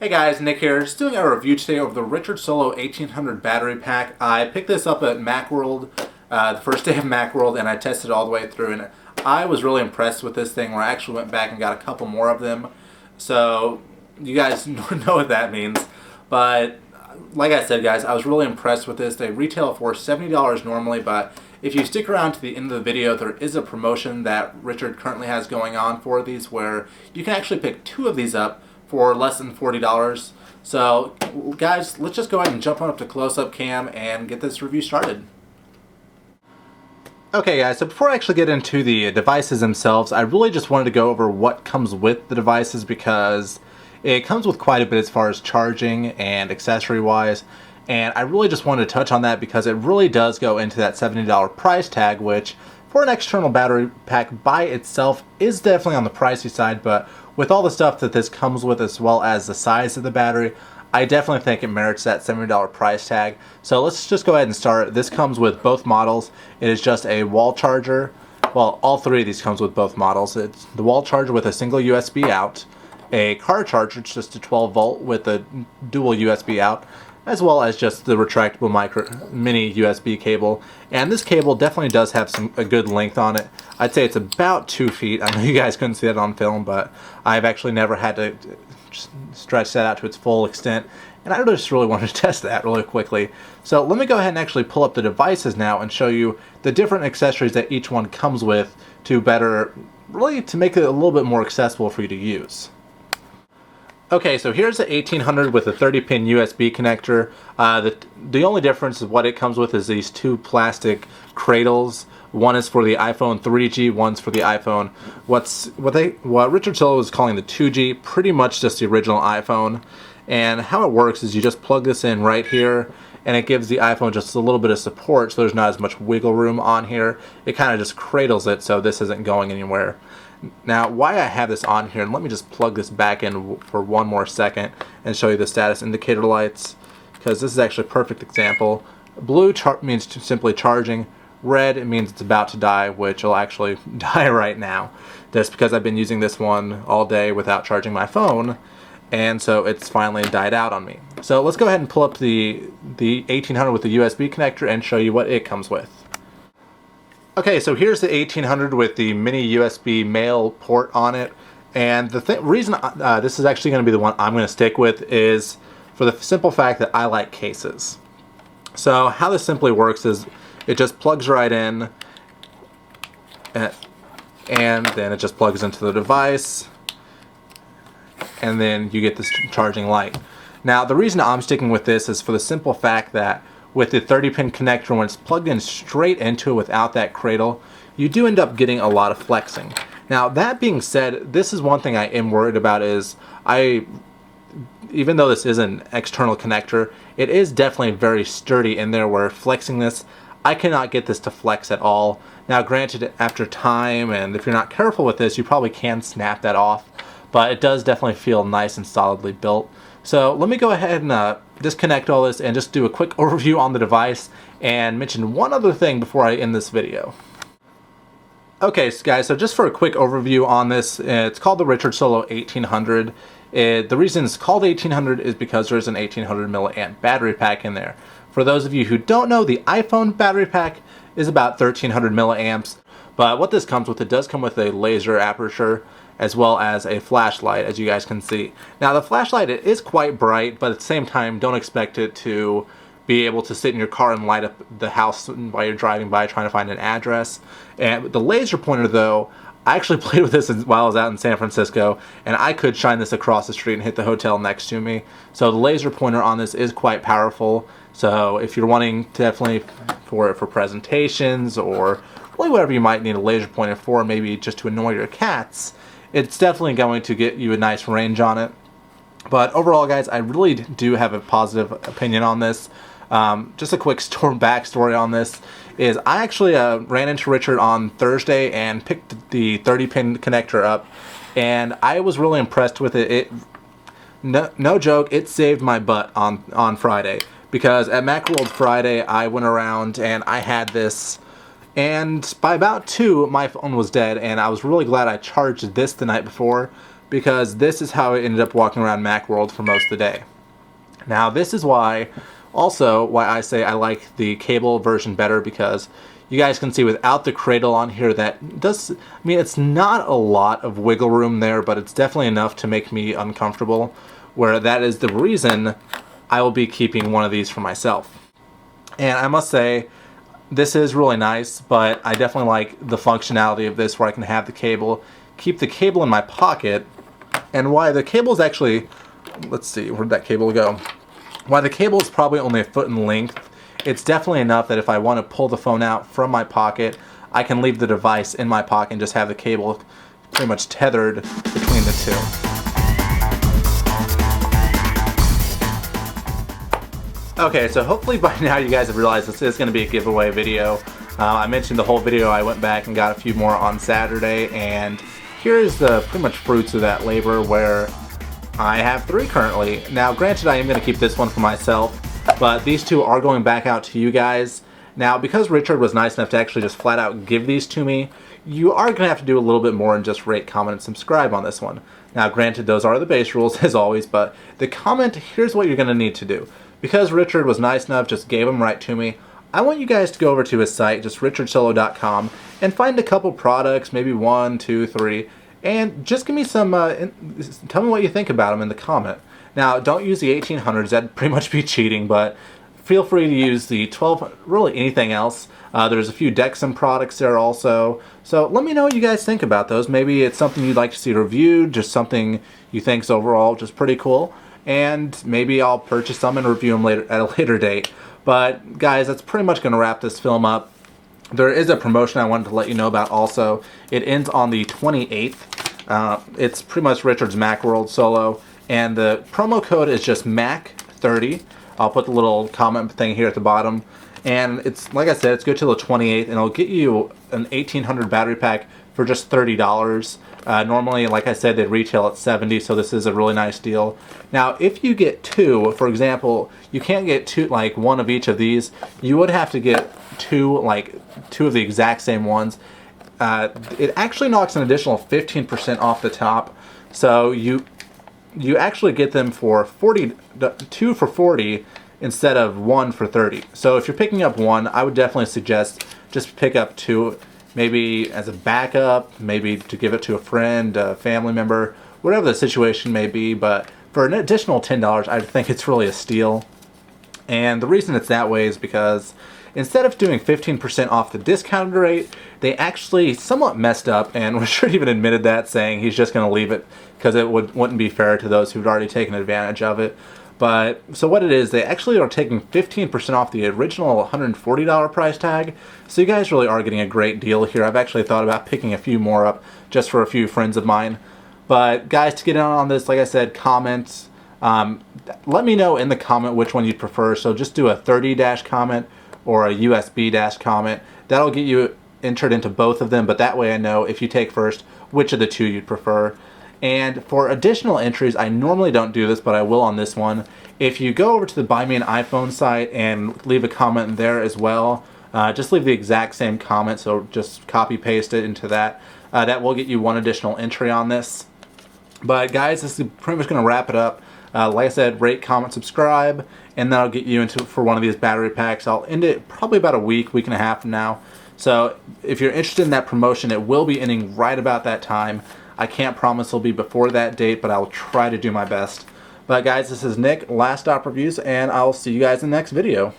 Hey guys, Nick here. Just doing a review today of the Richard Solo 1800 battery pack. I picked this up at Macworld, the first day of Macworld, and I tested it all the way through, and I was really impressed with this thing where I actually went back and got a couple more of them. So, you guys know what that means. But, like I said guys, I was really impressed with this. They retail for $70 normally, but if you stick around to the end of the video, there is a promotion that Richard currently has going on for these where you can actually pick two of these up for less than $40. So guys, let's just go ahead and jump on up to close-up cam and get this review started. Okay guys, so before I actually get into the devices themselves, I really just wanted to go over what comes with the devices because it comes with quite a bit as far as charging and accessory wise, and I really just wanted to touch on that because it really does go into that $70 price tag, which for an external battery pack by itself is definitely on the pricey side, but with all the stuff that this comes with as well as the size of the battery, I definitely think it merits that $70 price tag. So let's just go ahead and start. This comes with both models. It is just a wall charger. Well, all three of these comes with both models. It's the wall charger with a single USB out, a car charger, it's just a 12 volt with a dual USB out, as well as just the retractable mini USB cable. And this cable definitely does have a good length on it. I'd say it's about 2 feet. I know you guys couldn't see that on film, but I've actually never had to stretch that out to its full extent, and I just really wanted to test that really quickly. So let me go ahead and actually pull up the devices now and show you the different accessories that each one comes with to make it a little bit more accessible for you to use. Okay, so here's the 1800 with a 30-pin USB connector. The only difference is what it comes with is these two plastic cradles. One is for the iPhone 3G, one's for the iPhone. What Richard Solo is calling the 2G, pretty much just the original iPhone. And how it works is you just plug this in right here, and it gives the iPhone just a little bit of support, so there's not as much wiggle room on here. It kind of just cradles it, so this isn't going anywhere. Now, why I have this on here, and let me just plug this back in for one more second and show you the status indicator lights, because this is actually a perfect example. Blue means simply charging. Red, it means it's about to die, which will actually die right now. That's because I've been using this one all day without charging my phone, and so it's finally died out on me. So let's go ahead and pull up the 1800 with the USB connector and show you what it comes with. Okay, so here's the 1800 with the mini USB male port on it, and the reason this is actually going to be the one I'm going to stick with is for the simple fact that I like cases. So how this simply works is it just plugs right in, and then it just plugs into the device, and then you get this charging light. Now the reason I'm sticking with this is for the simple fact that with the 30-pin connector, when it's plugged in straight into it without that cradle, you do end up getting a lot of flexing. Now that being said, this is one thing I am worried about is even though this is an external connector, it is definitely very sturdy in there where flexing this, I cannot get this to flex at all. Now granted, after time and if you're not careful with this, you probably can snap that off, but it does definitely feel nice and solidly built. So let me go ahead and disconnect all this and just do a quick overview on the device and mention one other thing before I end this video. Okay, so guys, so just for a quick overview on this, it's called the Richard Solo 1800. The reason it's called 1800 is because there's an 1800 milliamp battery pack in there. For those of you who don't know, the iPhone battery pack is about 1300 milliamps, but what this comes with, it does come with a laser aperture as well as a flashlight, as you guys can see. Now the flashlight, it is quite bright, but at the same time, don't expect it to be able to sit in your car and light up the house while you're driving by trying to find an address. And the laser pointer though, I actually played with this while I was out in San Francisco, and I could shine this across the street and hit the hotel next to me. So the laser pointer on this is quite powerful. So if you're wanting definitely for presentations or really whatever you might need a laser pointer for, maybe just to annoy your cats, it's definitely going to get you a nice range on it. But overall guys, I really do have a positive opinion on this. Just a quick backstory on this is I actually ran into Richard on Thursday and picked the 30-pin connector up, and I was really impressed with it. No joke, it saved my butt on Friday, because at Macworld Friday I went around and I had this, and by about 2 my phone was dead, and I was really glad I charged this the night before because this is how I ended up walking around Macworld for most of the day. Now this is why I say I like the cable version better, because you guys can see without the cradle on here that does, I mean, it's not a lot of wiggle room there, but it's definitely enough to make me uncomfortable, where that is the reason I will be keeping one of these for myself. And I must say, this is really nice, but I definitely like the functionality of this, where I can have the cable, keep the cable in my pocket, and why the cable is actually, let's see, where'd that cable go? Why the cable is probably only a foot in length, it's definitely enough that if I want to pull the phone out from my pocket, I can leave the device in my pocket and just have the cable pretty much tethered between the two. Okay, so hopefully by now you guys have realized this is going to be a giveaway video. I mentioned the whole video, I went back and got a few more on Saturday, and here's the pretty much fruits of that labor, where I have 3 currently. Now granted, I am going to keep this one for myself, but these 2 are going back out to you guys. Now because Richard was nice enough to actually just flat out give these to me, you are going to have to do a little bit more than just rate, comment, and subscribe on this one. Now granted, those are the base rules as always, but the comment, here's what you're going to need to do. Because Richard was nice enough, just gave them right to me, I want you guys to go over to his site, just richardsolo.com, and find a couple products, maybe 1, 2, 3, and just give me some, tell me what you think about them in the comment. Now, don't use the 1800s, that'd pretty much be cheating, but feel free to use the 12, really anything else. There's a few Dexam products there also, so let me know what you guys think about those. Maybe it's something you'd like to see reviewed, just something you think's overall just pretty cool, and maybe I'll purchase some and review them later at a later date. But guys, that's pretty much going to wrap this film up. There is a promotion I wanted to let you know about also. It ends on the 28th. It's pretty much Richard's Macworld Solo, and the promo code is just MAC30. I'll put the little comment thing here at the bottom. And it's, like I said, it's good till the 28th, and it'll get you an 1800 battery pack for just $30. Normally, like I said, they retail at $70, so this is a really nice deal. Now, if you get 2, for example, you can't get 2, like 1 of each of these. You would have to get 2, like 2 of the exact same ones. It actually knocks an additional 15% off the top, so you actually get them for 2 for 40 instead of 1 for 30. So if you're picking up 1, I would definitely suggest just pick up 2. Maybe as a backup, maybe to give it to a friend, a family member, whatever the situation may be. But for an additional $10, I think it's really a steal. And the reason it's that way is because instead of doing 15% off the discounted rate, they actually somewhat messed up, and Richard even admitted that, saying he's just going to leave it because it wouldn't be fair to those who'd already taken advantage of it. But, so what it is, they actually are taking 15% off the original $140 price tag, so you guys really are getting a great deal here. I've actually thought about picking a few more up just for a few friends of mine. But guys, to get in on this, like I said, comment. Let me know in the comment which one you'd prefer, so just do a 30- comment or a USB- comment. That'll get you entered into both of them, but that way I know if you take first which of the 2 you'd prefer. And for additional entries, I normally don't do this, but I will on this one. If you go over to the Buy Me an iPhone site and leave a comment there as well, just leave the exact same comment, so just copy paste it into that. That will get you 1 additional entry on this. But guys, this is pretty much going to wrap it up. Like I said, rate, comment, subscribe, and that'll get you into for one of these battery packs. I'll end it probably about a week and a half from now. So if you're interested in that promotion, it will be ending right about that time. I can't promise it'll be before that date, but I'll try to do my best. But guys, this is Nick, Last Stop Reviews, and I'll see you guys in the next video.